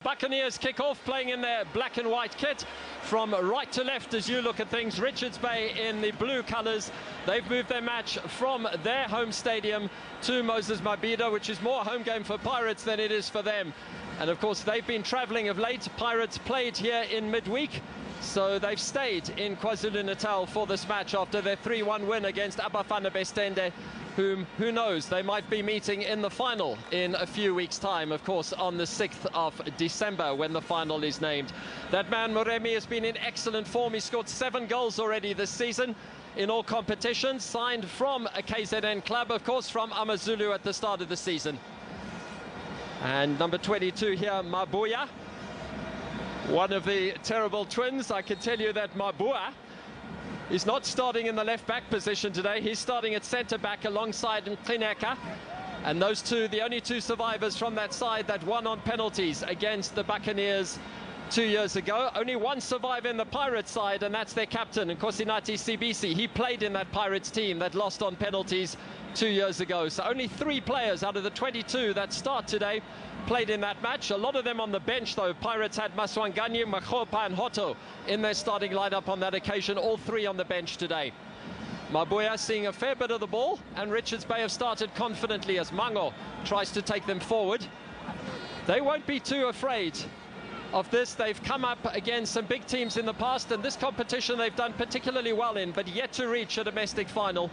Buccaneers kick off playing in their black and white kit. From right to left as you look at things, Richards Bay in the blue colours. They've moved their match from their home stadium to Moses Mabhida, which is more a home game for Pirates than it is for them. And of course they've been travelling of late. Pirates played here in midweek, so they've stayed in KwaZulu-Natal for this match after their 3-1 win against Abafana Bestende, who knows, they might be meeting in the final in a few weeks' time, of course, on the 6th of December when the final is named. That man, Moremi, has been in excellent form. He scored 7 goals already this season in all competitions, signed from a KZN club, of course, from AmaZulu at the start of the season. And number 22 here, Mabuya, one of the terrible twins. I can tell you that Mabuya is not starting in the left-back position today. He's starting at centre-back alongside Mkhineka. And those two, the only two survivors from that side that won on penalties against the Buccaneers 2 years ago. Only one survivor in the Pirates side, and that's their captain, Nkosinati Sibisi. He played in that Pirates team that lost on penalties 2 years ago. So only 3 players out of the 22 that start today played in that match. A lot of them on the bench, though. Pirates had Maswanganyi, Makgopa and Hoto in their starting lineup on that occasion. All 3 on the bench today. Mabuya seeing a fair bit of the ball, and Richards Bay have started confidently as Mango tries to take them forward. They won't be too afraid of this. They've come up against some big teams in the past, and this competition they've done particularly well in, but yet to reach a domestic final.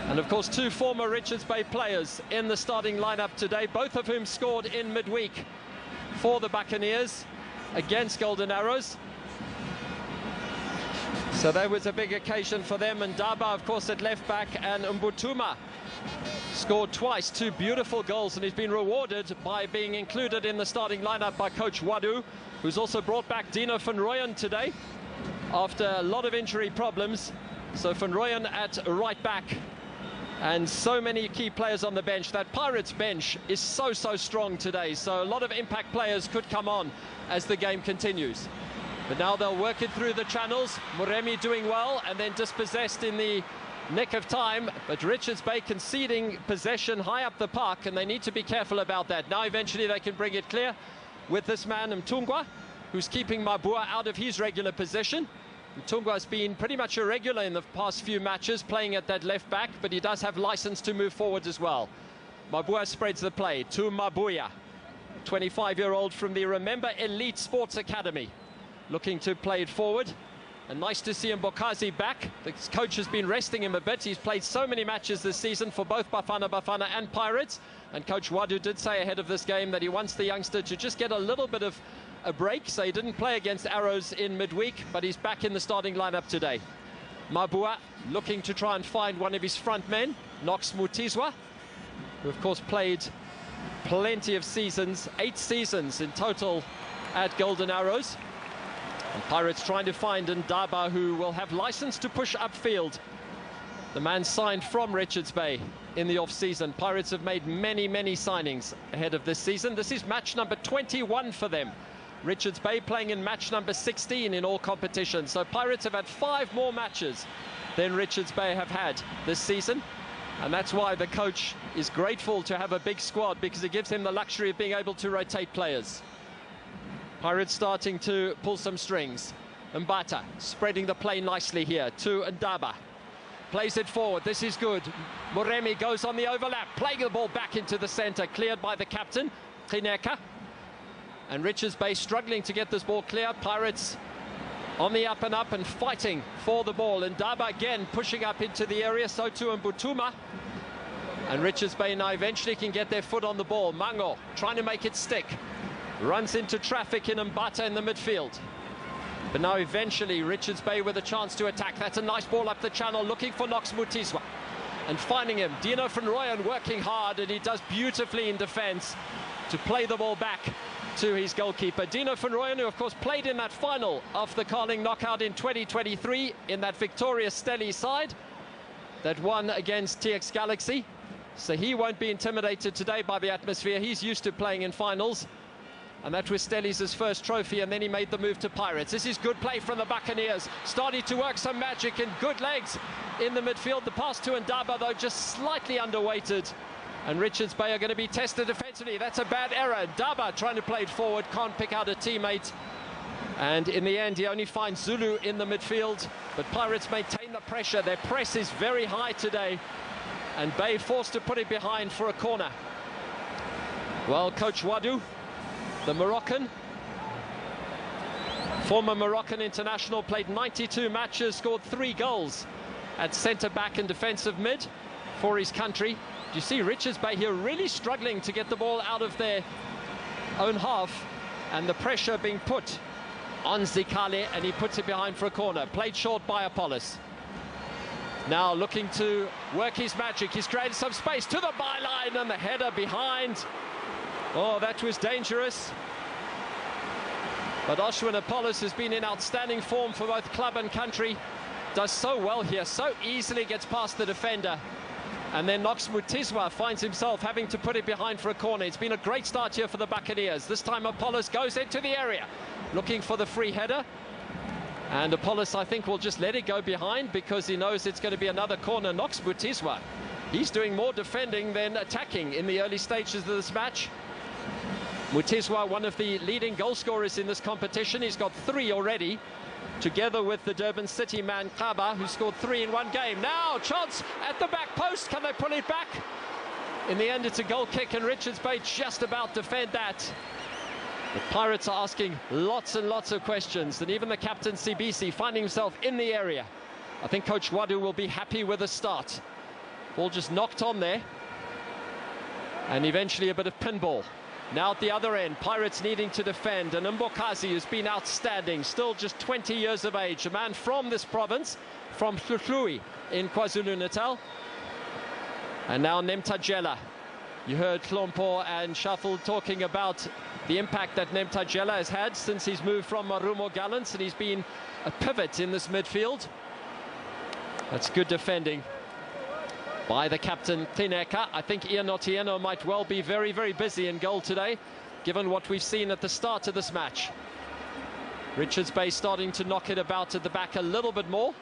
And of course 2 former Richards Bay players in the starting lineup today, both of whom scored in midweek for the Buccaneers against Golden Arrows. So that was a big occasion for them. And Daba, of course, at left back, and Mbutuma scored twice, 2 beautiful goals, and he's been rewarded by being included in the starting lineup by coach Wadu, who's also brought back Dino van Rooyen today after a lot of injury problems. So van Rooyen at right back, and so many key players on the bench. That Pirates bench is so strong today, so a lot of impact players could come on as the game continues. But now they'll work it through the channels. Moremi doing well, and then dispossessed in the nick of time, but Richards Bay conceding possession high up the park, and they need to be careful about that. Now eventually they can bring it clear with this man Mtungwa, who's keeping Mabuya out of his regular position. Mtungwa has been pretty much irregular in the past few matches, playing at that left back, but he does have license to move forward as well. Mabuya spreads the play to Mabuya, 25-year-old from the Remember Elite Sports Academy, looking to play it forward. And nice to see Mbokazi back. The coach has been resting him a bit. He's played so many matches this season for both Bafana and Pirates. And Coach Wadu did say ahead of this game that he wants the youngster to just get a little bit of a break. So he didn't play against Arrows in midweek, but he's back in the starting lineup today. Mabuya looking to try and find one of his front men, Knox Mutizwa, who of course played plenty of seasons, 8 seasons in total at Golden Arrows. And Pirates trying to find Ndaba, who will have license to push upfield. The man signed from Richards Bay in the off-season. Pirates have made many signings ahead of this season. This is match number 21 for them. Richards Bay playing in match number 16 in all competitions. So Pirates have had 5 more matches than Richards Bay have had this season. And that's why the coach is grateful to have a big squad, because it gives him the luxury of being able to rotate players. Pirates starting to pull some strings. Mbata spreading the play nicely here to Ndaba. Plays it forward. This is good. Moremi goes on the overlap, playing the ball back into the centre, cleared by the captain, Mkhineka. And Richards Bay struggling to get this ball clear. Pirates on the up and up and fighting for the ball. Ndaba again pushing up into the area, so too Mbutuma. And Richards Bay now eventually can get their foot on the ball. Mango trying to make it stick. Runs into traffic in Mbata in the midfield. But now eventually Richards Bay with a chance to attack. That's a nice ball up the channel, looking for Knox Mutizwa. And finding him. Dino van Rooyen working hard, and he does beautifully in defence to play the ball back to his goalkeeper. Dino van Rooyen, who of course played in that final of the Carling knockout in 2023 in that victorious Steli side that won against TX Galaxy. So he won't be intimidated today by the atmosphere. He's used to playing in finals. And that was Stelli's first trophy, and then he made the move to Pirates. This is good play from the Buccaneers, starting to work some magic and good legs in the midfield. The pass to Ndaba, though, just slightly underweighted, And Richards Bay are going to be tested defensively. That's a bad error. Daba trying to play it forward, can't pick out a teammate. And in the end, he only finds Zulu in the midfield. But Pirates maintain the pressure. Their press is very high today. And Bay forced to put it behind for a corner. Well, Coach Wadu, the Moroccan, former Moroccan international, played 92 matches, scored 3 goals at centre-back and defensive mid for his country. Do you see Richards Bay here really struggling to get the ball out of their own half, and the pressure being put on Zikale, and he puts it behind for a corner. Played short by Apollos. Now looking to work his magic. He's created some space to the byline, and the header behind. Oh, that was dangerous. But Oshwin Apollos has been in outstanding form for both club and country. Does so well here, so easily gets past the defender. And then Knox Mutizwa finds himself having to put it behind for a corner. It's been a great start here for the Buccaneers. This time Apollos goes into the area, looking for the free header. And Apollos, I think, will just let it go behind because he knows it's going to be another corner. Knox Mutizwa, he's doing more defending than attacking in the early stages of this match. Mutizwa, one of the leading goal scorers in this competition. He's got 3 already, together with the Durban City man Kaba, who scored 3 in one game. Now chance at the back post. Can they pull it back? In the end, it's a goal kick, and Richards Bay just about defend that. The Pirates are asking lots and lots of questions, and even the captain CBC finding himself in the area. I think Coach Wadu will be happy with the start. Ball just knocked on there, and eventually a bit of pinball. Now at the other end, Pirates needing to defend, and Mbokazi, who's been outstanding, still just 20 years of age, a man from this province, from Hluhluwe in KwaZulu-Natal. And now Nemtajela. You heard Klompo and Shuffle talking about the impact that Nemtajela has had since he's moved from Marumo Gallants, and he's been a pivot in this midfield. That's good defending by the captain, Tineka. I think Ian Otieno might well be very, very busy in goal today, given what we've seen at the start of this match. Richards Bay starting to knock it about at the back a little bit more,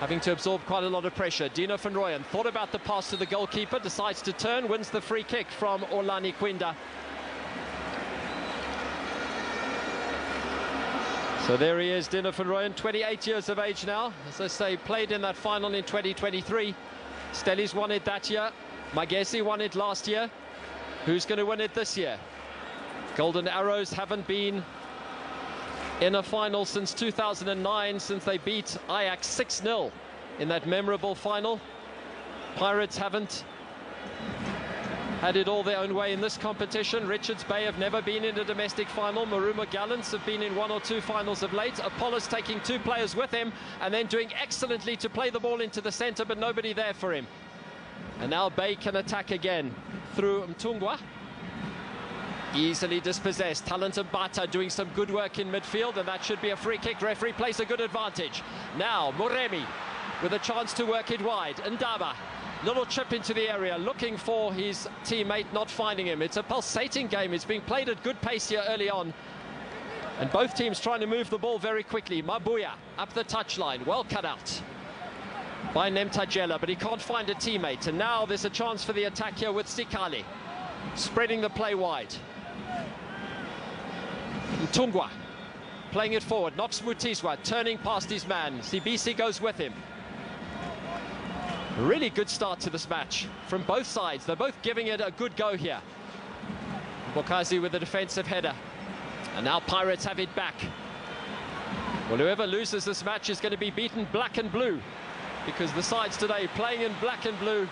having to absorb quite a lot of pressure. Dino van Rooyen thought about the pass to the goalkeeper, decides to turn, wins the free kick from Orlani Quinda. So there he is, Dino van Rooyen, 28 years of age now. As I say, played in that final in 2023. Stellies won it that year. Magesi won it last year. Who's going to win it this year? Golden Arrows haven't been in a final since 2009, since they beat Ajax 6-0 in that memorable final. Pirates haven't had it all their own way in this competition. Richards Bay have never been in a domestic final. Marumo Gallants have been in 1 or 2 finals of late. Apollos taking 2 players with him and then doing excellently to play the ball into the centre, but nobody there for him. And now Bay can attack again through Mtungwa. Easily dispossessed. Talent Mbata doing some good work in midfield, and that should be a free kick. Referee plays a good advantage. Now Moremi with a chance to work it wide. Ndaba, little chip into the area, looking for his teammate, not finding him. It's a pulsating game. It's being played at good pace here early on, and both teams trying to move the ball very quickly. Mabuya up the touchline, well cut out by Nemtajela, but he can't find a teammate. And now there's a chance for the attack here with Zikale, spreading the play wide. Mtungwa playing it forward. Knox Mutizwa turning past his man. CBC goes with him. Really good start to this match from both sides. They're both giving it a good go here. Bokazi with a defensive header. And now Pirates have it back. Well, whoever loses this match is going to be beaten black and blue, because the sides today playing in black and blue.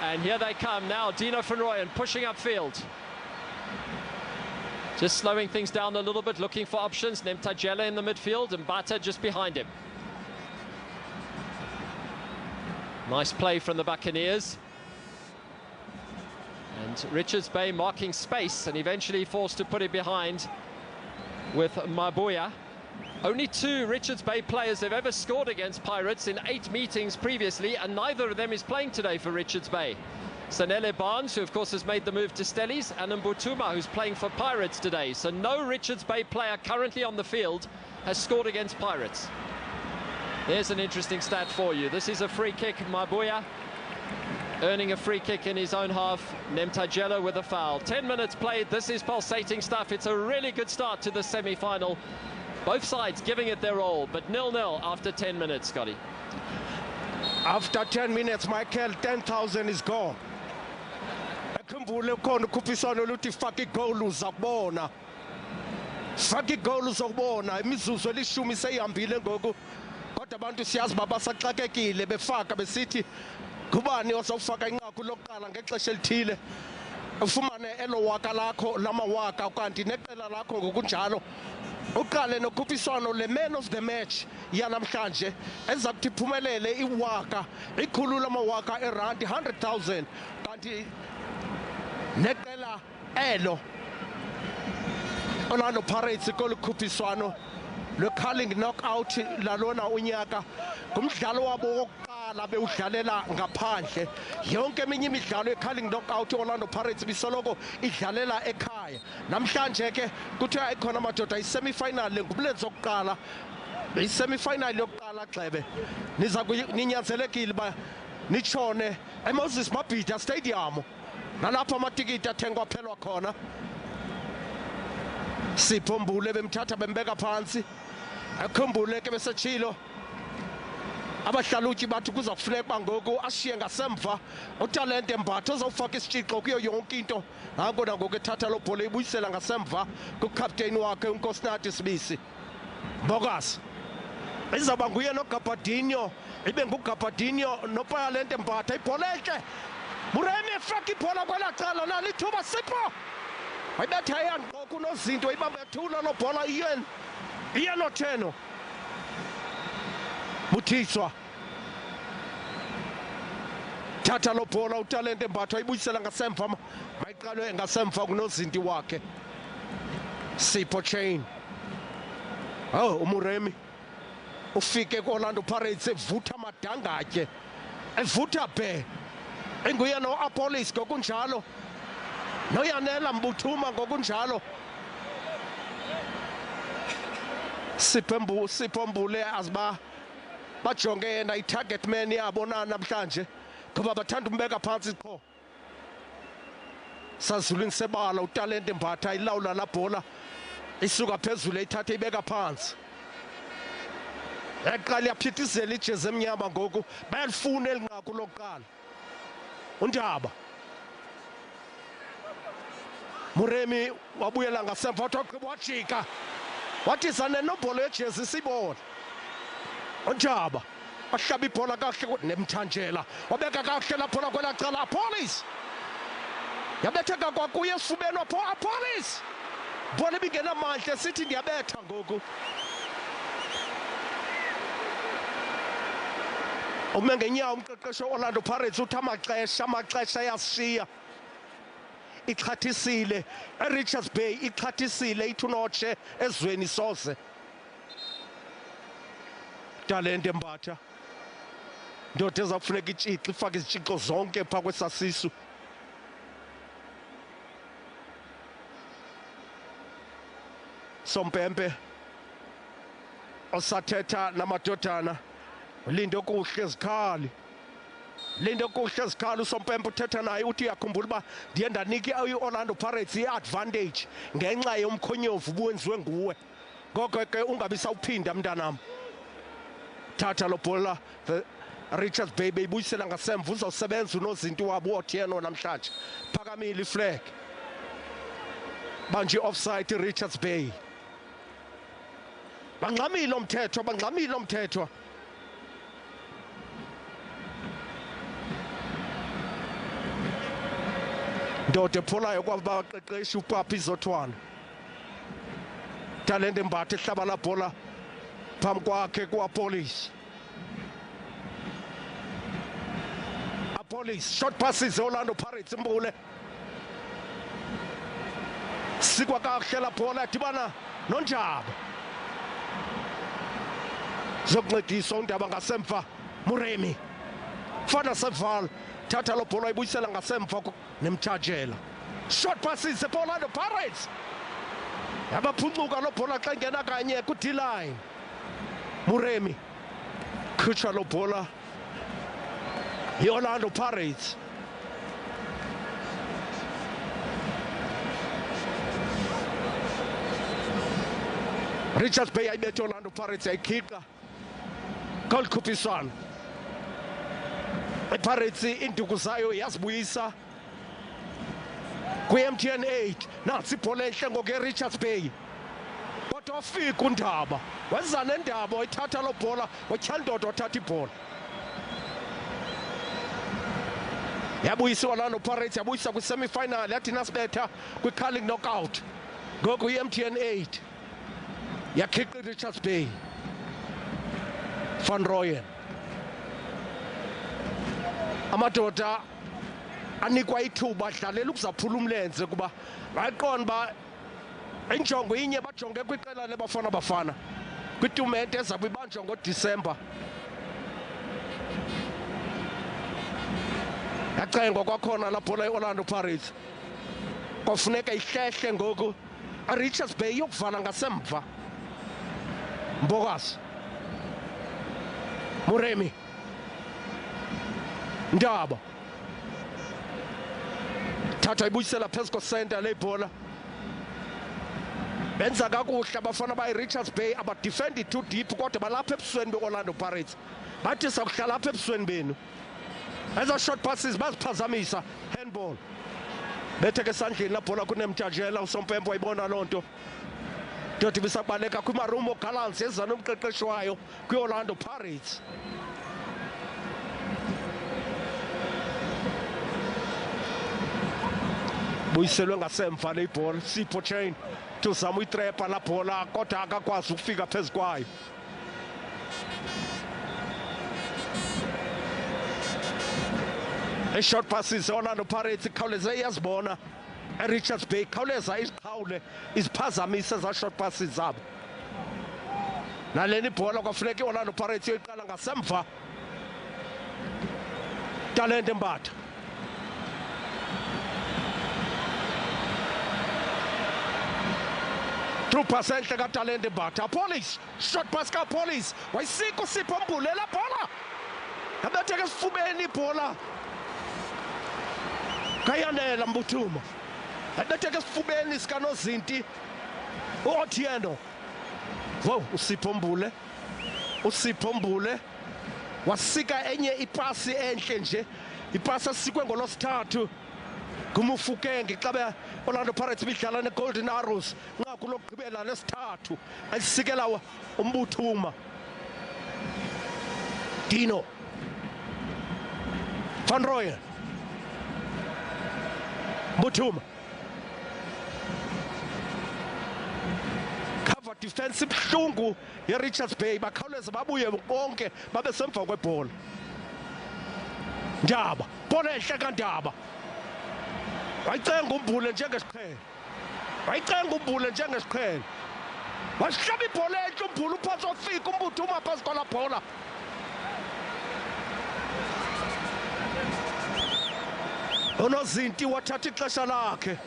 And here they come now. Dino van Rooyen pushing upfield. Just slowing things down a little bit, looking for options. Nemtajela in the midfield and Mbata just behind him. Nice play from the Buccaneers. And Richards Bay marking space and eventually forced to put it behind with Mabuya. Only 2 Richards Bay players have ever scored against Pirates in 8 meetings previously, and neither of them is playing today for Richards Bay. Sanele Barnes, who of course has made the move to Stellies, and Mbutuma, who's playing for Pirates today. So no Richards Bay player currently on the field has scored against Pirates. There's an interesting stat for you. This is a free kick, Mabuya. earning a free kick in his own half. Nemtajelo with a foul. 10 minutes played. This is pulsating stuff. It's a really good start to the semi-final. Both sides giving it their all, but 0-0 after 10 minutes, Scotty. After 10 minutes, Michael, 10,000 is gone. Akhumbule khona ukhuphiswano oluthi faka igoli uzakubona. Faka igoli uzakubona. Imizuzu elishumi seyihambile ngoku. Kodwa abantu siyazi baba saxakekile befaka besithi kubani ozawufaka inqaku lokuqala ngexesha elithile. Ufumane elo waka lakho lamawaka kanti neqela lakho ngokunjalo. Uqale nokhuphiswano le man of the match yanamhlanje eza kuthi iphumelele iwaka ikhulu lamawaka erandi 100,000 kanti neqela elo Orlando Pirates kolukhuphiswano le-curling knockout lalona unyaka ngumdlalo wabo wokuqala bewudlalela ngaphandle. Yonke eminye imidlalo ye-curling knockout Orlando Pirates bisoloko idlalela ekhaya. Namhlanje ke kuthiwa ikhona amadoda i-semi-final ngumlenze wokuqala. I-semi-final yokuqala Gxebe niza ninyanzelekile ba nitshone eMoses Mabhida Stadium nalapho amatikiti athengwa phelwa khona. Sipho Mbule bemthatha bembeka phansi. Akhumbule ke besechilo abahlalutyi bathi kuza kufuneka ngoku ashiye ngasemva utalente Mbatha ozawufaka isitshixo kuyo yonke into. Nango nangoku ethatha lo bhola ibuyisela ngasemva kukapteni wakhe uNkosinathi Sibisi. Mbokas izaba nguye noGabadinho ibe nguGabadinho noPalente Mbatha ibhola enhle. Muremi efaka ibhola kwelacala nalithuba Sipho. Ayibetha yangoku nozinto ibambethula lo bhola iye notheno. Muthiswa thatha lo bhola utalente Mbatha ayibuyisela ngasemva mayiqalwe ngasemva kunozinti wakhe. Sipho Chain. Oh uMuremi ufike ku-Orlando Pirates evutha madangatye evutha bhe enguye no-Apolis ngokunjalo noyanela Mbuthuma ngokunjalo. Sipho Mbule aziba bajonge yena i-target man yabo namhlanje ngoba bathanda umbeka phansi qho. Sazulwini sebala utalente Mbatha ilawula la bhola isuka phezulu ithatha ibeka phansi. Eqala yaphithizela ijezi emnyama ngoku bayalifuna elinqaku lokuqala. Undaba Muremi wabuyela ngasemva wajika wathi zane nobhola yejezi sibona. Undaba ahlaba ibhola kahle Nemthanjela wabeka kahle lapho kwelacala Apolis yabetheka kwakuye esifubeni wapho Apolis bhola ibingena amandla sithi ndiyabetha ngoku. Umengenyawo umqeqeshi Orlando Pirates uthi amaxesha yasishiya. Ixhathisile eRichards Bay ixhathisile ithunotshe ezweni soze. Talente Mbatha ndoda ezakufuneka itshixi ifake izitshixo zonke phaa kwesasisu. Sompempe osathetha namadodana Lindo kuhle ezikhali. Lindo kuhle ezikhali uSompempe uthetha naye uthi uyakhumbula uba ndiye ndanika i-Orlando Pirates i-advantage ngenxa yomkhonyovu buwenziwe nguwe. Ngoko ke ungabi sawuphinda mntanam. Thatha lo bhola Richards Bay beyibuyisela ngasemva uzawusebenza unozinto wabo Otieno namhlanje. Phakamile iflag. Banje offside Richards Bay. Bangxamile umthetho. Ndoda epholayo kwabaqeqeshi uPapi Zothwana. Talente Mbatha ehlaba la bhola phambi kwakhe kuApolis. Apolis short passes Orlando Pirates Mbule. Sikwa kahle la bhola dibana noNjaba. Zokuncedisa uNdaba ngasemva Muremi. Fana Seval thatha lo bhola ibuyisela ngasemva Nemthanjela. Short passes Orlando Pirates. Yabaphuncuka lo bhola xa ingena kanye ku-D-line. Muremi khitsha lo bhola i-Orlando Pirates. Richards Bay ayibethe Orlando Pirates yayikhipha goal khuphiswano. iPirates induku zayo yazibuyisa kwi-MTN 8 nansi ibhola enhle ngoke Richards Bay kodwa wafika uNdaba wenza neNdaba wayithatha lo bhola watyhandodo wathatha ibhola yabuyisa Orlando Pirates yabuyisa kwi-semi-final yathi nasibetha kwi-curling knockout ngoku i-MTN 8 yakhipha Richards Bay Van Rooyen amadoda anikwa ithuba adlalela ukuzaphula umlenze kuba bayiqonda ba injongo inye bajonge kwiqela leBafana Bafana kwitumente ezabe ibanjwa ngoDisemba yacengwa kwakhona la bhola iOrlando Pirates kwafuneka ihlehle ngoku Richards Bay yokuvala ngasemva Mbokazi Muremi Ndaba thatha ibuyisela phezu ko-center le bhola benza kakuhle abafana bayi-Richards Bay abadefendi too deep kodwa balapha ebusweni be-Orlando Pirates bathi sakuhlala apha ebusweni benu eza short passes baziphazamisa handball betheke esandleni la bhola kunemtshajela usompempo wayibona loo nto dodi bisabaleka kwimarumo Gallants eza nomqeqeshi wayo kwi-Orlando Pirates buyiselwe ngasemva le bhola Sipho Chain tuzama uyitrepa la bhola kodwa akakwazi ukufika phezu kwayo short passes Orlando Pirates ikhawuleze iyazibona Richards Bay khawuleza iziqhawule iziphazamise za short passes zabo naleni bhola kwafuneka iOrlando Pirates iyoyiqala ngasemva Talente Mbatha through pass enhle kaTalente Mbatha Police short pass kaPolice wayisika uSipho Mbule la bhola abetheke esifubeni ibhola kayanela Mbuthuma abetheke esifubeni sikanozinti uOtieno wow uSipho Mbule wasika enye ipasi enhle nje ipasi esikwe ngolosithathu kumufukenge xa Orlando Pirates bidlala neGolden Arrows nqaku lokugqibela lesithathu ayisikela uMbuthuma Dino Van Rooyen Mbuthuma cover defensive buhlungu yeRichards Bay bakhawuleza babuye bonke babe semva kwebhola Ndaba bhola enhle kaNdaba wayicenga uMbule njengesiqhele wasihlaba ibhola enhle uMbule uphansi wafika uMbuthuma phansi kwala bhola unozinti wathatha ixesha lakhe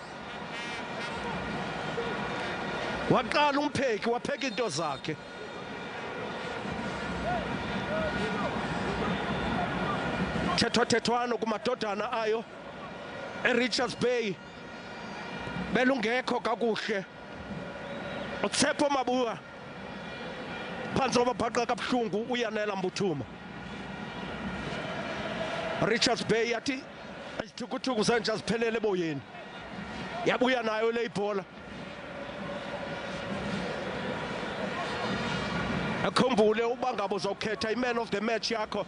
waqala umpheki wapheka into zakhe thethwano kumadodana ayo eRichards Bay belungekho kakuhle uTshepo Mabua phansi kwababhaqa kabuhlungu uyanela Mbuthuma Richards Bay yathi isithukuthuku sanje aziphelele eboyeni yabuya nayo le ibhola akhumbule uba ngabo uzokhetha iman of the match yakho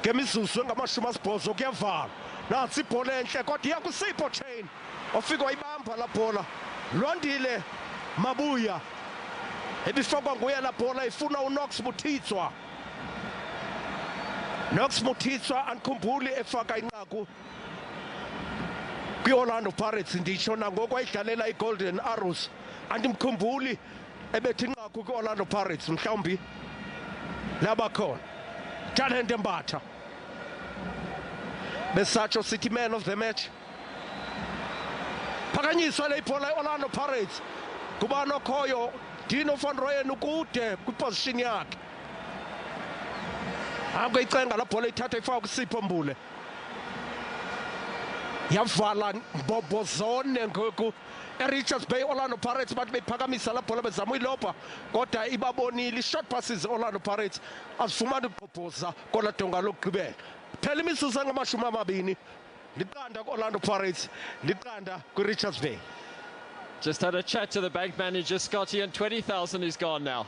ngemizuzu engama-80 kuyavala nansi ibhola enhle kodwa iya kuSipho Chain ofika wayibamba la bhola Lwandile Mabuya ebifakwa nguye la bhola ifuna uNox Mutitswa andikhumbuli efaka inqaku kwi-Orlando Pirates nditsho nangoku wayidlalela iGolden Arrows andimkhumbuli ebethi inqaku kwi-Orlando Pirates mhlawumbi labakhona Talente Mbatha besatsho sithi man of the match phakanyiswa le ibhola iOrlando Pirates kuba nokhoyo Dino Van Rooyen ukude kwiposition yakhe akuyicenga la bhola ithatha ifaka kuSipho Mbule yavala mbobozone ngoku Richards Bay Orlando Pirates bathi bephakamisa la bhola bezama uyilopha kodwa ibabonile short passes Orlando Pirates azifumana ukubhoza kola donga lokugqibela phela imizuzu angamashumi amabini liqanda ku-Orlando Pirates liqanda ku-Richards Bay. Just had a chat to the bank manager, Scotty, and 20,000 is gone now.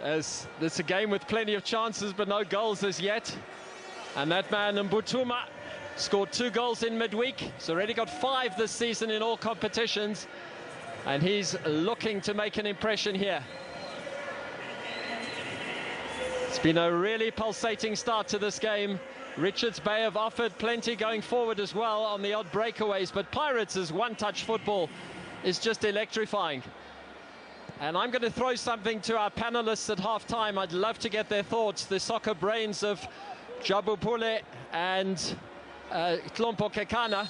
As it's a game with plenty of chances, but no goals as yet. And that man, Mbutuma, scored 2 goals in midweek. He's already got 5 this season in all competitions. And he's looking to make an impression here. It's been a really pulsating start to this game. Richards Bay have offered plenty going forward as well on the odd breakaways, but Pirates' one-touch football is just electrifying. And I'm going to throw something to our panelists at half-time. I'd love to get their thoughts. The soccer brains of Jabupule and Tlompo Kekana,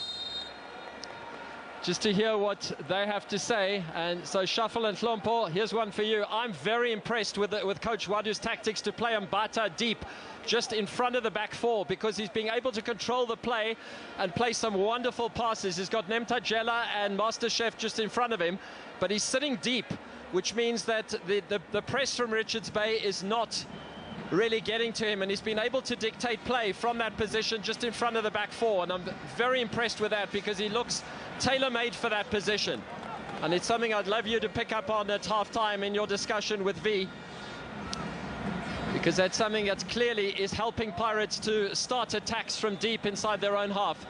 just to hear what they have to say. And so Shuffle and Tlompo, here's one for you. I'm very impressed with Coach Wadu's tactics to play Mbata deep, just in front of the back four, because he's being able to control the play and play some wonderful passes. He's got Nemtajela and MasterChef just in front of him, but he's sitting deep, which means that the press from Richards Bay is not really getting to him, and he's been able to dictate play from that position just in front of the back four, and I'm very impressed with that because he looks tailor-made for that position. And it's something I'd love you to pick up on at half-time in your discussion with V, because that's something that clearly is helping Pirates to start attacks from deep inside their own half.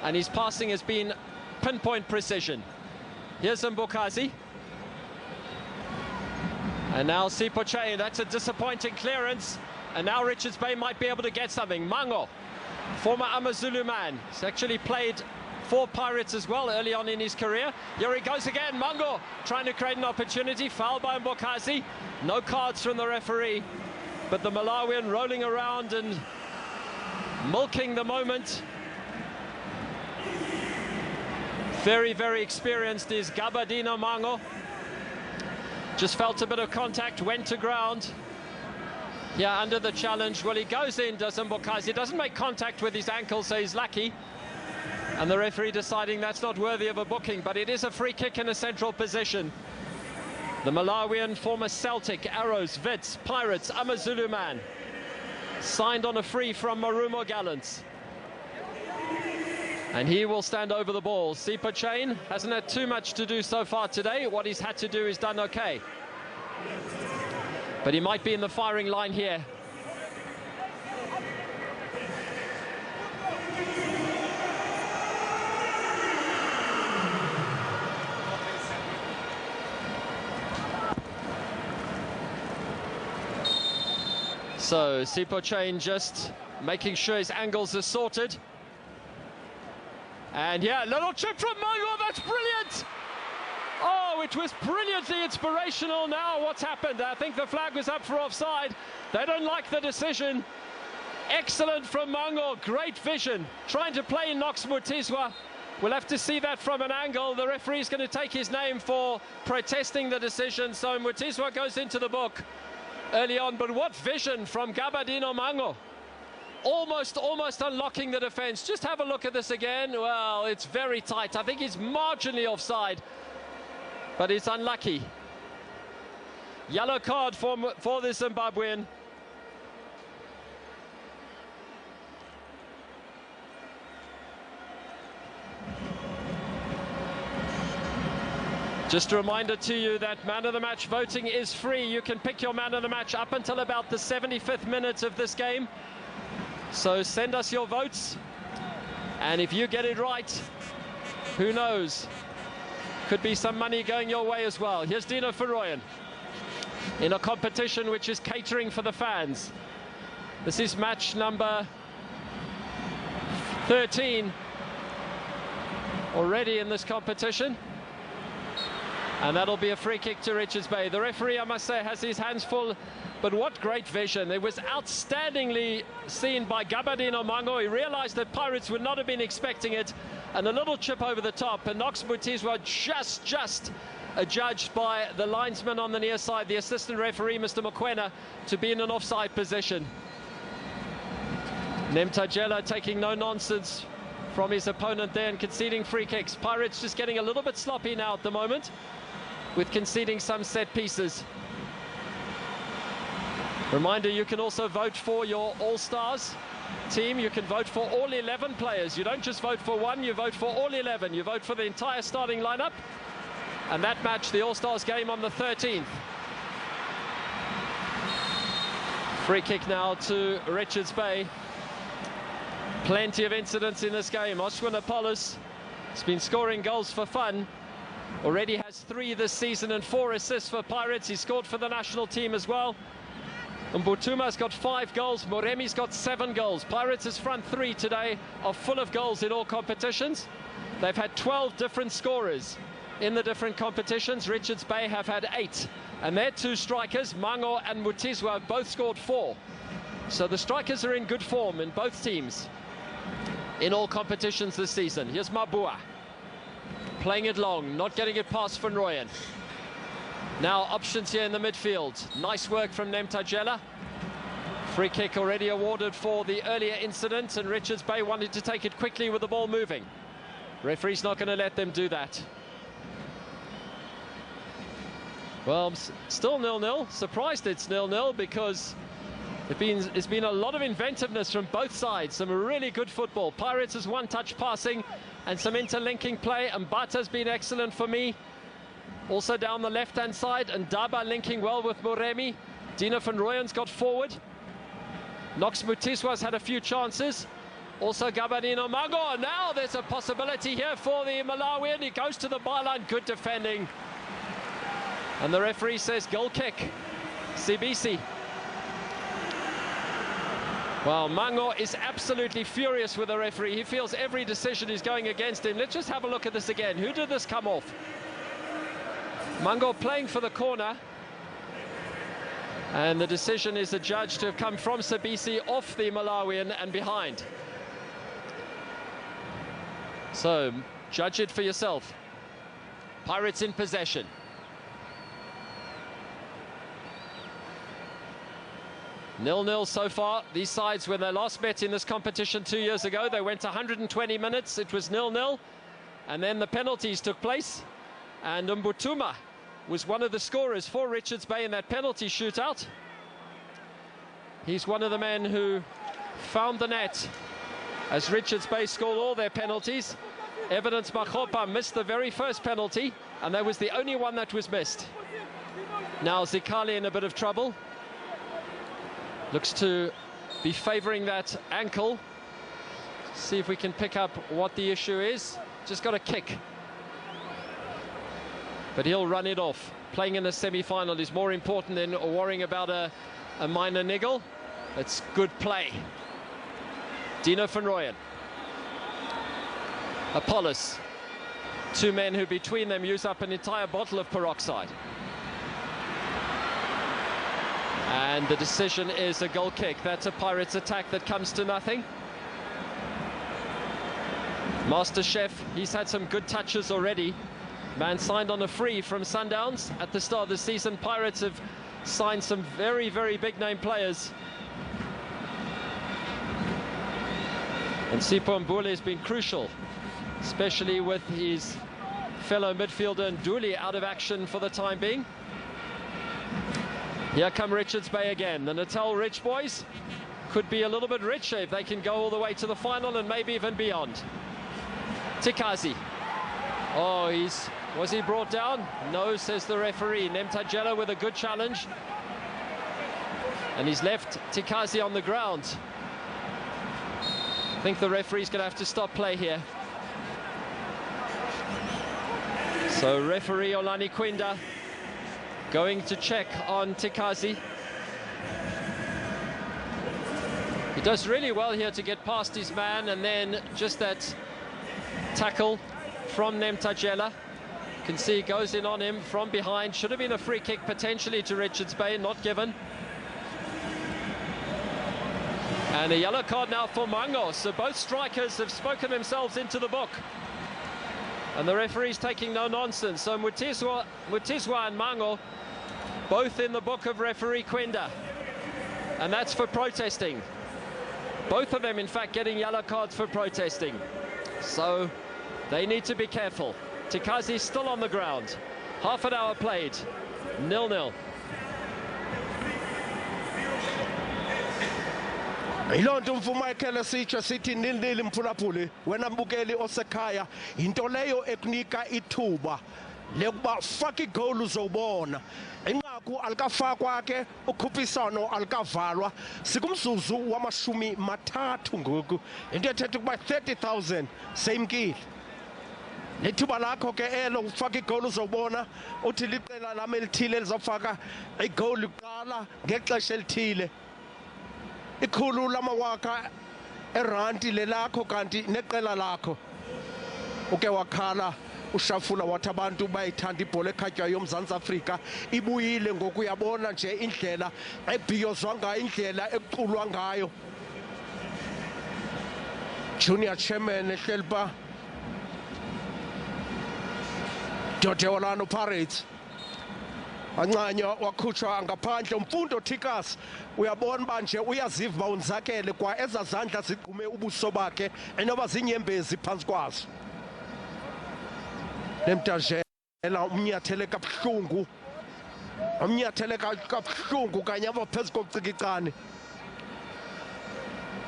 And his passing has been pinpoint precision. Here's Mbokazi. And now Sipoche, that's a disappointing clearance. And now Richards Bay might be able to get something. Mango, former Amazulu man. He's actually played for Pirates as well early on in his career. Here he goes again, Mango, trying to create an opportunity. Foul by Mbokazi. No cards from the referee. But the Malawian rolling around and milking the moment. Very, very experienced is Gabadino Mango. Just felt a bit of contact, went to ground. Yeah, under the challenge. Well, he goes in, does Mbokazi. He doesn't make contact with his ankle, so he's lucky. And the referee deciding that's not worthy of a booking, but it is a free kick in a central position. The Malawian, former Celtic, Arrows, Wits, Pirates, Amazulu man. Signed on a free from Marumo Gallants. And he will stand over the ball. Sipa Chain hasn't had too much to do so far today. What he's had to do is done okay. But he might be in the firing line here. So Sipo Chain just making sure his angles are sorted. And yeah, little chip from Mango, that's brilliant! Oh, it was brilliantly inspirational. Now what's happened? I think the flag was up for offside. They don't like the decision. Excellent from Mango, great vision. Trying to play Knox Mutizwa. We'll have to see that from an angle. The referee's going to take his name for protesting the decision. So Mutizwa goes into the book early on, but what vision from Gabadino Mango. Almost unlocking the defense. Just have a look at this again. Well, it's very tight. I think he's marginally offside, but it's unlucky. Yellow card for the Zimbabwean. Just a reminder to you that man of the match voting is free. You can pick your man of the match up until about the 75th minute of this game. So send us your votes. And if you get it right, who knows? Could be some money going your way as well. Here's Dino Ferroyan in a competition which is catering for the fans. This is match number 13 already in this competition. And that'll be a free kick to Richards Bay. The referee, I must say, has his hands full, but what great vision. It was outstandingly seen by Gabadino Mango. He realized that Pirates would not have been expecting it, and a little chip over the top. And Knox Mutizwa just adjudged by the linesman on the near side, the assistant referee, Mr. Mokwena, to be in an offside position. Nemtajela taking no nonsense from his opponent there and conceding free kicks. Pirates just getting a little bit sloppy now at the moment with conceding some set pieces. Reminder, you can also vote for your All-Stars team. You can vote for all 11 players. You don't just vote for one, you vote for all 11. You vote for the entire starting lineup. And that match, the All-Stars game on the 13th. Free kick now to Richards Bay. Plenty of incidents in this game. Oswin Apollos has been scoring goals for fun. Already has 3 this season and 4 assists for Pirates. He scored for the national team as well. Mbutuma's got 5 goals. Moremi's got 7 goals. Pirates' front 3 today are full of goals in all competitions. They've had 12 different scorers in the different competitions. Richards Bay have had 8. And their 2 strikers, Mango and Mutiswa, have both scored 4. So the strikers are in good form in both teams in all competitions this season. Here's Mabua. Playing it long, not getting it past Van Rooyen. Now options here in the midfield. Nice work from Nemtajela. Free kick already awarded for the earlier incident, and Richards Bay wanted to take it quickly with the ball moving. Referee's not going to let them do that. Well, still 0-0. Surprised it's 0-0 because it's been a lot of inventiveness from both sides. Some really good football. Pirates has one-touch passing and some interlinking play. And Mbata's been excellent for me. Also down the left-hand side, and Daba linking well with Moremi. Dina van Rooyen's got forward. Knox Mutiswa's had a few chances. Also Gabanino Mago. Now there's a possibility here for the Malawian. He goes to the byline. Good defending. And the referee says goal kick. CBC. Well, Mango is absolutely furious with the referee. He feels every decision is going against him. Let's just have a look at this again. Who did this come off? Mango playing for the corner. And the decision is adjudged to have come from Sabisi off the Malawian and behind. So, judge it for yourself. Pirates in possession. Nil-nil so far. These sides, when they last met in this competition 2 years ago, they went 120 minutes. It was 0-0. And then the penalties took place. And Mbutuma was one of the scorers for Richards Bay in that penalty shootout. He's one of the men who found the net as Richards Bay scored all their penalties. Evidence Makhopa missed the very first penalty, and that was the only one that was missed. Now Zikali in a bit of trouble. Looks to be favouring that ankle. See if we can pick up what the issue is. Just got a kick. But he'll run it off. Playing in the semi-final is more important than worrying about a minor niggle. It's good play. Dino van Rooyen. Apollos. 2 men who between them use up an entire bottle of peroxide. And the decision is a goal kick. That's a Pirates attack that comes to nothing. Master Chef, he's had some good touches already. Man signed on a free from Sundowns at the start of the season. Pirates have signed some very, very big name players. And Sipho Mbule has been crucial, especially with his fellow midfielder Nduli out of action for the time being. Here come Richards Bay again. The Natal Rich boys could be a little bit richer if they can go all the way to the final and maybe even beyond. Tikazi. Oh, was he brought down? No, says the referee. Nemtajela with a good challenge. And he's left Tikazi on the ground. I think the referee's going to have to stop play here. So referee Olani Kwinda going to check on Tikazi. He does really well here to get past his man, and then just that tackle from Nemtajela. You can see he goes in on him from behind. Should have been a free kick potentially to Richards Bay, not given. And a yellow card now for Mango. So both strikers have spoken themselves into the book. And the referee's taking no nonsense. So Mutiswa and Mango both in the book of referee Kwenda. And that's for protesting. Both of them, in fact, getting yellow cards for protesting. So they need to be careful. Tikazi's still on the ground. Half an hour played. 0-0. Ilonto mfumayekele sitsho sithi 0-0 mphulaphuli wena mbukeli osekhaya into leyo ekunika ithuba lekuba faka igoli uzobona inqaku alikafakwa ke ukhuphisano alikavalwa sikumzuzu wamashumi mathathu ngoku into ethetha ukuba 30,000 seyimkile nethuba lakho ke elo ufaka igoli uzobona uthi liqela lami elithile lizofaka igoli kuqala ngexesha elithile ikhulu lamawaka erandi lelakho kanti neqela lakho uke wakhala ushafula wathi abantu bayithanda ibhola ekhatywayo yoMzantsi Afrika ibuyile ngoku uyabona nje indlela ebhiyozwa ngayo indlela eculwa ngayo junior chairman ehlelipa Dode Orlando Pirates ancanya wakhutshwa ngaphandle umfundo Tikas uyabona manje uyaziva bawunzakele kwa ezazandla zigqume ubuso bakhe enoba zinyembezi phansi kwazo lemtajela umnyathele kabuhlungu kanye apha phezu kocikicane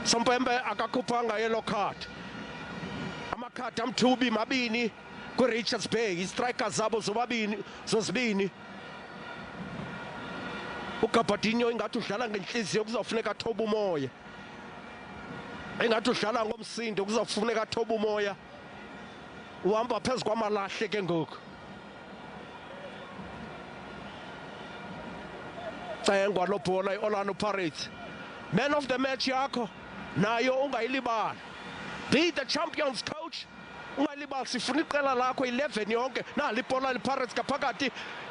Sompembe akakhuphanga yellow card amakhadi amthubi mabini kuRichards Bay istrikers zabo zozibini uGabadinho ingathi udlala ngenhliziyo kuzofuneka athoba umoya engathi udlala ngomsindo kuzofuneka athoba umoya uhamba phezu kwamalahle ke ngoku cengwa lo bhola iOrlando Pirates man of the match yakho nayo ungayilibali be the champions coach ungalibali sifuna iqela lakho 11 yonke nali ibhola lePirates kaphakathi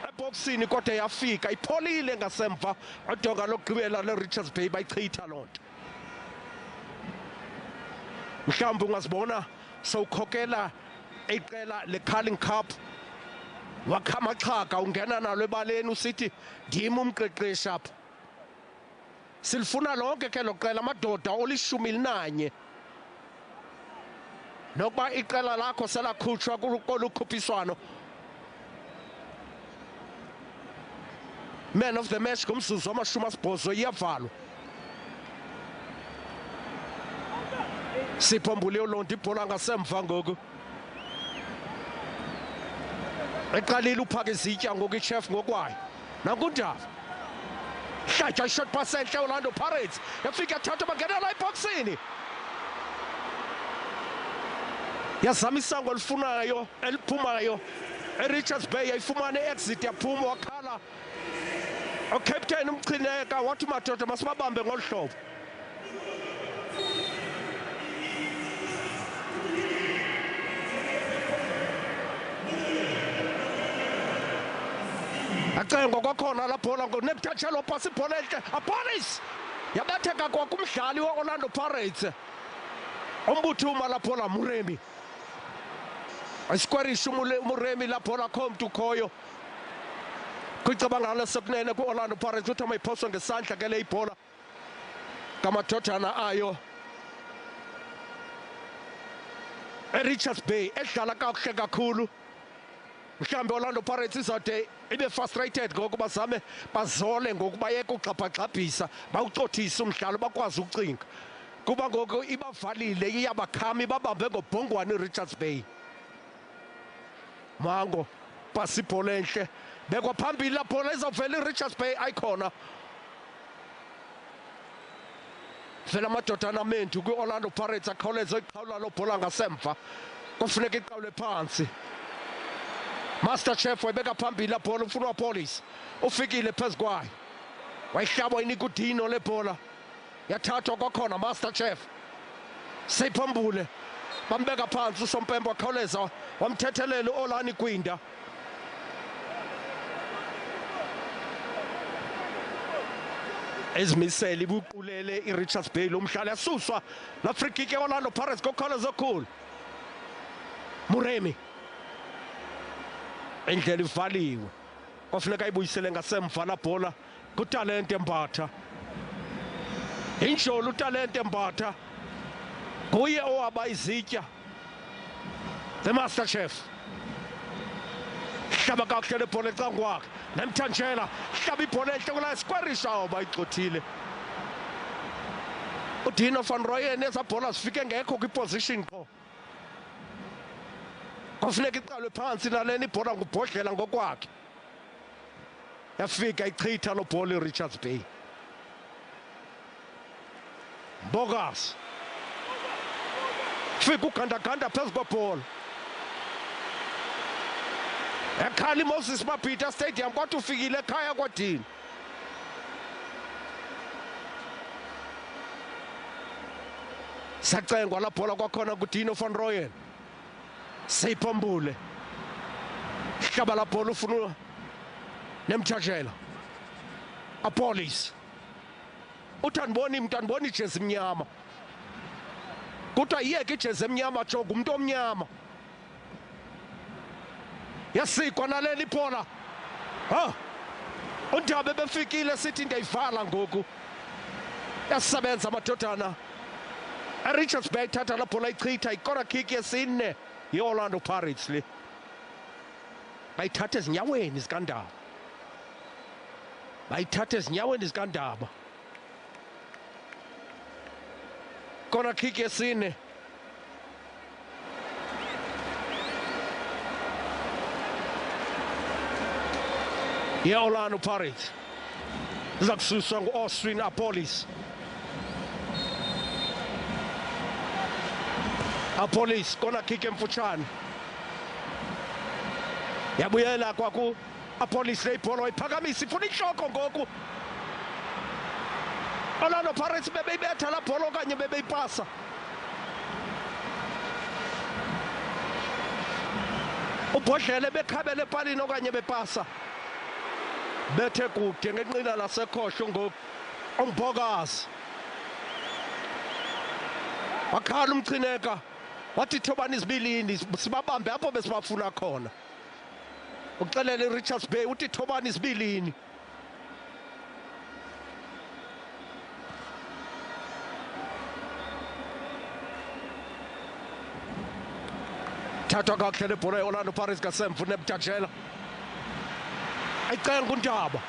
eboxini kodwa yafika ipholile ngasemva odonga lokugqibela leRichards Bay bayichitha lonto mhlawumbe ungazibona sowukhokela iqela leCarling Cup wakhamaxhaga ungena nalo ebaleni usithi ndim umqeqeshi apha silifuna lonke ke loqela amadoda oli11 nokuba iqela lakho selakhutshwa kolukhuphiswano man of the match ngomzuzu wama-80 iyavalwa Siphombule ulonto ibhola ngasemva ngoku eqalile uphaka izitya ngoku ichef ngokwayo nakundaba hlatya ishot pass enhle Orlando Pirates yafika thatha bangenela eboxini yazama isango elifunayo eliphumayo eRichards Bay yayifumana exit yaphuma wakhala ucaptain umchineka wathi madoda masibabambe ngolu hlobo acengwa kwakhona la bhola ngonebuthatshelo pasi ibhola enhle abolis yabatheka kwakumdlali weOrlando Pirates umbuthuma la bhola Muremi ayisikwarisha Muremi la bhola khomntu khoyo kwicabanga lesokunene kuOrlando Pirates uthi mayiphoswe ngesandla ke le ibhola kamadodana ayo eRichards Bay edlala kakuhle kakhulu mhlambe Orlando Pirates izode ibe frustrated ngoku bazame bazole ngoku bayeka ugxabhagxabhisa bawucothisa umdlalo bakwazi ukucinga kuba ngoku ibavalile iyabakhami babambe ngobhongwane eRichards Bay mango pasibhola enhle bekwa phambili la bhola izovela eRichards Bay ayikhona vela amadodana amendu kwiOrlando Pirates akhawuleza iqhawula lo bhola ngasemva kufuneka iqawule phansi Master Chef wayebeka phambili la bhola ufuna wapolice ufikile phezu kwayo wayihlaba inika uDino le bhola yathathwa kwakhona Master Chef Siphombule bambeka phansi uSompembe wakhawuleza wamthethelela uOlani Gwinda ezimisele ibuqulele iRichards Bay lomhlala yasuswa la free kick eOrlando Pirates kokhawuleza okhulu Muremi indlela ivaliwe kwafuneka ayibuyisele ngasemva la bhola kutalente Mbatha injolo utalente Mbatha nguye owaba izitya the master chef hlaba kakuhle le bhola ecangwa kwakhe nemthanjela hlaba ibhola enhle kula squarishaw bayigxothile uDino van Rooyen ezabhola zifike ngekho kwiposition qho kufuneka iqalwe phansi naleni ibhola ngubhodlela ngokwakhe yafika ichitha lo bhola Richards Bay Bogas fika ugandaganda phezu kwebhola ekhali Moses Mabhida Stadium kodwa ufikile ekhaya kwaDini sacengwa la bhola kwakhona kuDino van Rooyen seyiphombule hlaba la bhola ufuna nemthatshela apolice uthandiboni mntandiboni ijezi emnyama kuthiwa yiyeke ijezi emnyama joga umuntu omnyama yasikwa naleli bhola uNdabe befikile sithi ndiyayivala ngoku yasebenza amadodana Richards Bay thatha la bhola ichitha ikora kick yesine ye-Orlando Pirates le bayithatha ezinyaweni zikaNdaba bayithatha ezinyaweni zikaNdaba kora kick yesine ye-Orlando Pirates iza kususwa ngu-Austin Apolis Apolis kona kick emfutshane yabuyela kwaku Apolis le ibhola wayiphakamisa ifuna inhloko ngoku Orlando Pirates bebeyibetha la bhola okanye bebeyipasa ubhodlele bekhabele epalini okanye bepasa bethe kude ngenqina lasekhohlo ngoku uMbokazi wakhala umcineka wathi thobani isibilini sibabambe apho besibafuna khona uxelele Richards Bay uthi thobani isibilini thathwa kakuhle le bhola ye-Orlando Pirates kasemva uNemtatshela ayicenga uNdaba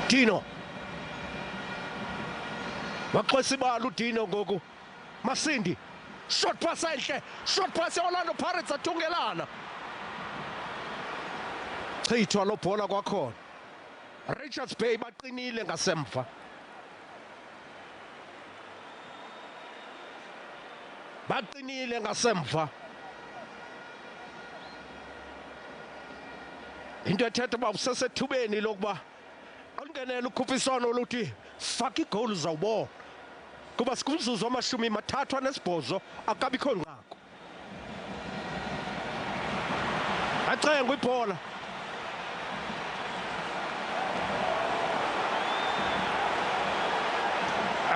Dino waxwesa ibala uDino ngoku Masindi short pass enhle short pass ye-Orlando Pirates athungelana chithwa lo bhola kwakhona Richards Bay baqinile ngasemva baqinile ngasemva into ethetha uba usesethubeni lokuba angenela ukhuphiswano oluthi faka igoli uzawubona kuba sikumzuzu wamashumi mathathu anesibhozo akabikho ngqako acengwa ibhola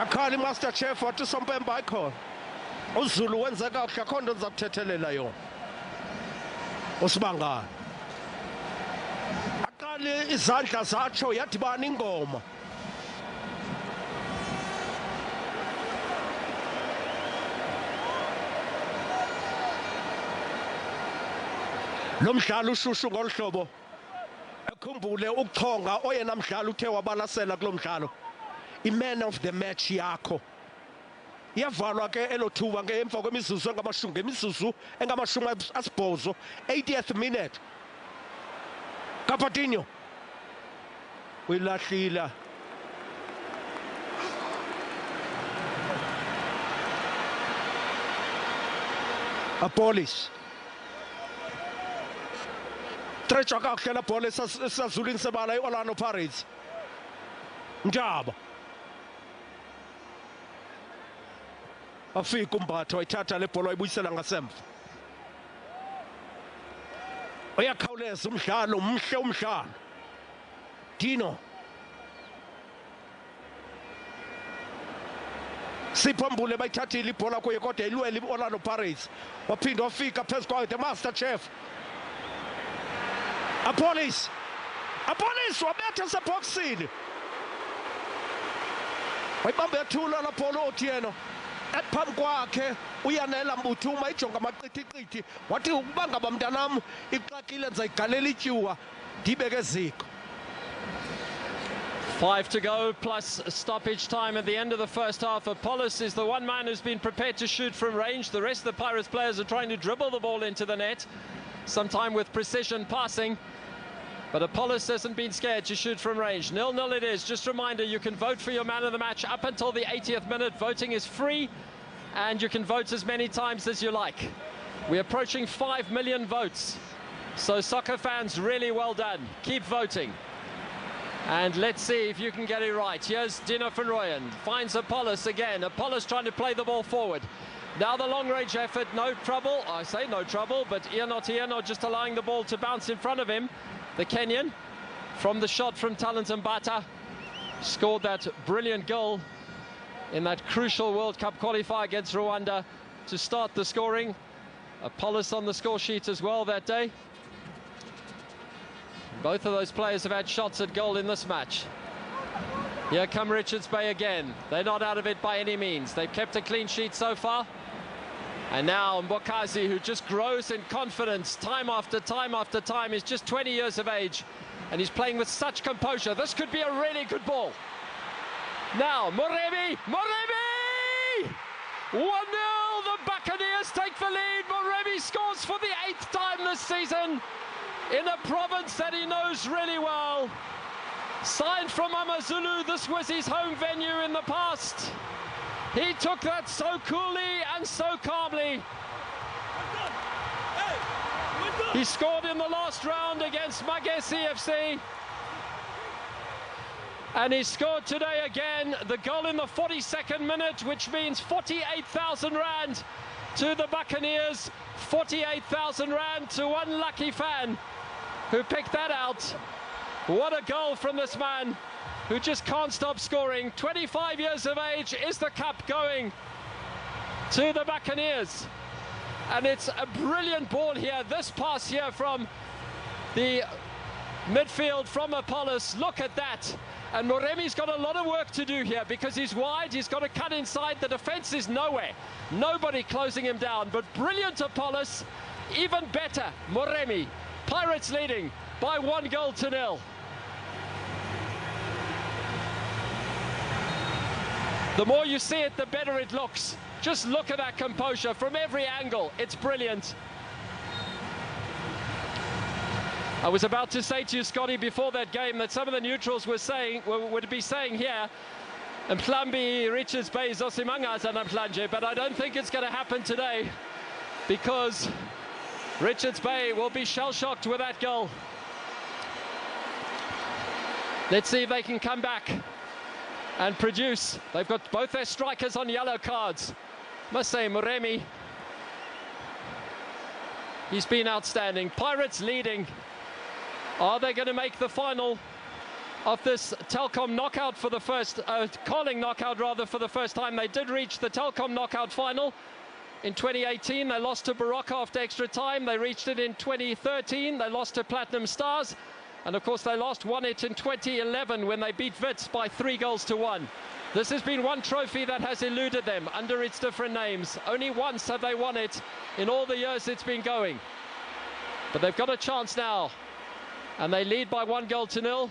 akhali Master Chef wathi uSompemba ayikhona uZulu wenze kakuhle akho nto ndiza kuthethelela yona uSibangani aqale izandla zatsho yadibana ingoma lo mdlalo ushushu ngolhlobo ekhumbule ukuchonga oyena mdlalo uthe wabalasela kulo mdlalo i-man of the match yakho iyavalwa ke elothuba ngemva kwemizuzu engamashumi asibhozo 80th minute Capatinho uyilahlila Apolis trechwa kakuhle la bhola esazulwini sebala i-Orlando Pirates Ndaba afika uMbatha wayithatha le bhola wayibuyisela ngasemva uyakhawuleza umdlalo umdlalo Dino Siphombule bayithathile ibhola kuye kodwa ilwele i-Orlando Pirates waphinda wafika phezu kwayo the Master Chef Apolis wabetha eseboxini wayibambe yathula la Polothi yena ephambi kwakhe uyanela Mbuthuma ijonga amaqithi wathi ukuba ngaba mntanam ixakile ndizayigalela ityuwa ndibeke eziko. 5 to go plus stoppage time at the end of the first half. Apollos is the one man who's been prepared to shoot from range. The rest of the Pirates players are trying to dribble the ball into the net, sometime with precision passing. But Apollos hasn't been scared to shoot from range. 0-0 it is. Just a reminder, you can vote for your man of the match up until the 80th minute. Voting is free, and you can vote as many times as you like. We're approaching 5 million votes. So soccer fans, really well done. Keep voting. And let's see if you can get it right. Here's Dino van Rooyen, finds Apollos again. Apollos trying to play the ball forward. Now the long-range effort, no trouble. I say no trouble, but Iano just allowing the ball to bounce in front of him. The Kenyan, from the shot from Talent Mbata, scored that brilliant goal in that crucial World Cup qualifier against Rwanda to start the scoring. Apollos on the score sheet as well that day. Both of those players have had shots at goal in this match. Here come Richards Bay again. They're not out of it by any means. They've kept a clean sheet so far. And now Mbokazi, who just grows in confidence time after time after time. He's just 20 years of age, and he's playing with such composure. This could be a really good ball. Now, Moremi! 1-0, the Buccaneers take the lead. Moremi scores for the 8th time this season in a province that he knows really well. Signed from Amazulu, this was his home venue in the past. He took that so coolly and so calmly. He scored in the last round against Magesi FC. And he scored today again, the goal in the 42nd minute, which means 48,000 rand to the Buccaneers, 48,000 rand to one lucky fan who picked that out. What a goal from this man, who just can't stop scoring. 25 years of age. Is the cup going to the Buccaneers? And it's a brilliant ball here. This pass here from the midfield from Apollos. Look at that. And Moremi's got a lot of work to do here because he's wide. He's got to cut inside. The defense is nowhere. Nobody closing him down. But brilliant Apollos. Even better Moremi. Pirates leading by 1-0. The more you see it, the better it looks. Just look at that composure from every angle. It's brilliant. I was about to say to you, Scotty, before that game that some of the neutrals were saying, would be saying here, Mhlambi Richards Bay Zosimanga Namhlanje, but I don't think it's going to happen today because Richards Bay will be shell-shocked with that goal. Let's see if they can come back and produce. They've got both their strikers on yellow cards. Must say, Moremi, he's been outstanding. Pirates leading. Are they going to make the final of this Telkom knockout for the first, Carling knockout rather, for the first time? They did reach the Telkom knockout final in 2018. They lost to Barocca after extra time. They reached it in 2013. They lost to Platinum Stars. And of course, they won it in 2011 when they beat Wits by 3-1. This has been one trophy that has eluded them under its different names. Only once have they won it in all the years it's been going. But they've got a chance now. And they lead by 1-0.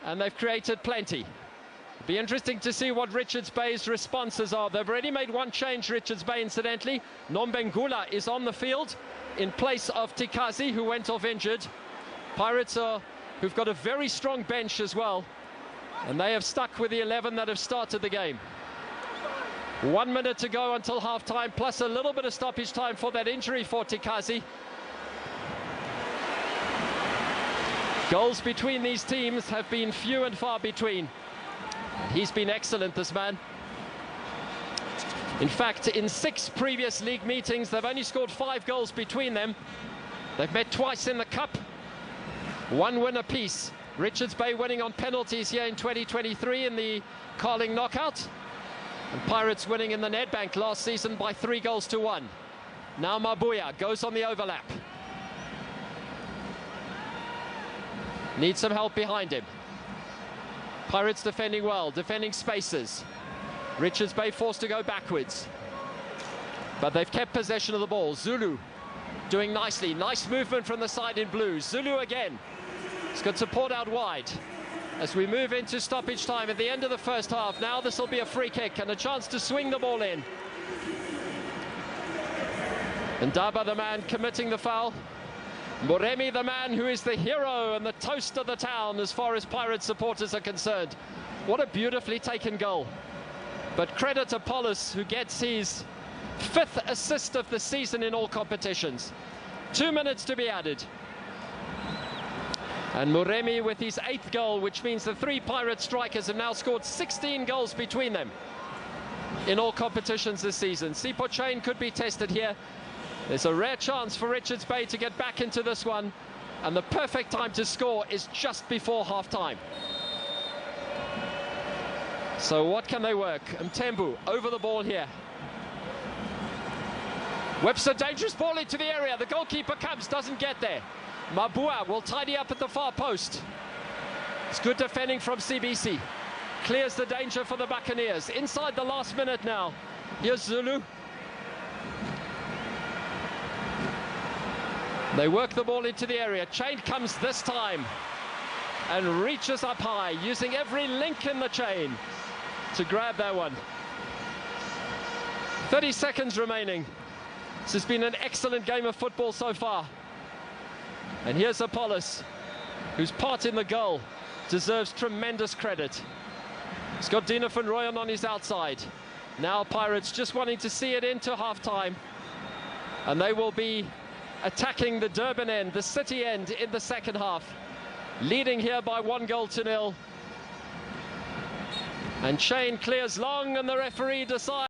And they've created plenty. It'll be interesting to see what Richards Bay's responses are. They've already made one change, Richards Bay, incidentally. Nombengula is on the field in place of Tikazi, who went off injured. Pirates who've got a very strong bench as well. And they have stuck with the 11 that have started the game. 1 minute to go until half-time, plus a little bit of stoppage time for that injury for Tikazi. Goals between these teams have been few and far between. He's been excellent, this man. In fact, in 6 previous league meetings, they've only scored 5 goals between them. They've met twice in the Cup. 1 win apiece. Richards Bay winning on penalties here in 2023 in the Carling knockout. And Pirates winning in the Nedbank last season by 3-1. Now Mabuya goes on the overlap. Needs some help behind him. Pirates defending well, defending spaces. Richards Bay forced to go backwards. But they've kept possession of the ball. Zulu doing nicely. Nice movement from the side in blue. Zulu again. He's got support out wide. As we move into stoppage time at the end of the first half, now this will be a free kick and a chance to swing the ball in. And Daba, the man committing the foul. Moremi, the man who is the hero and the toast of the town as far as Pirates supporters are concerned. What a beautifully taken goal. But credit to Paulus, who gets his 5th assist of the season in all competitions. 2 minutes to be added. And Moremi with his 8th goal, which means the 3 Pirate strikers have now scored 16 goals between them in all competitions this season. Sipho Chain could be tested here. There's a rare chance for Richards Bay to get back into this one, and the perfect time to score is just before half-time. So what can they work? Mthembu over the ball here. Webster, dangerous ball into the area. The goalkeeper comes, doesn't get there. Mabua will tidy up at the far post. It's good defending from CBC. Clears the danger for the Buccaneers. Inside the last minute now. Here's Zulu. They work the ball into the area. Chain comes this time and reaches up high, using every link in the chain to grab that one. 30 seconds remaining. This has been an excellent game of football so far. And here's Apollos, whose part in the goal deserves tremendous credit. He's got Dina van Rooyen on his outside. Now Pirates just wanting to see it into half-time. And they will be attacking the Durban end, the City end in the second half. Leading here by 1-0. And Chain clears long, and the referee decides.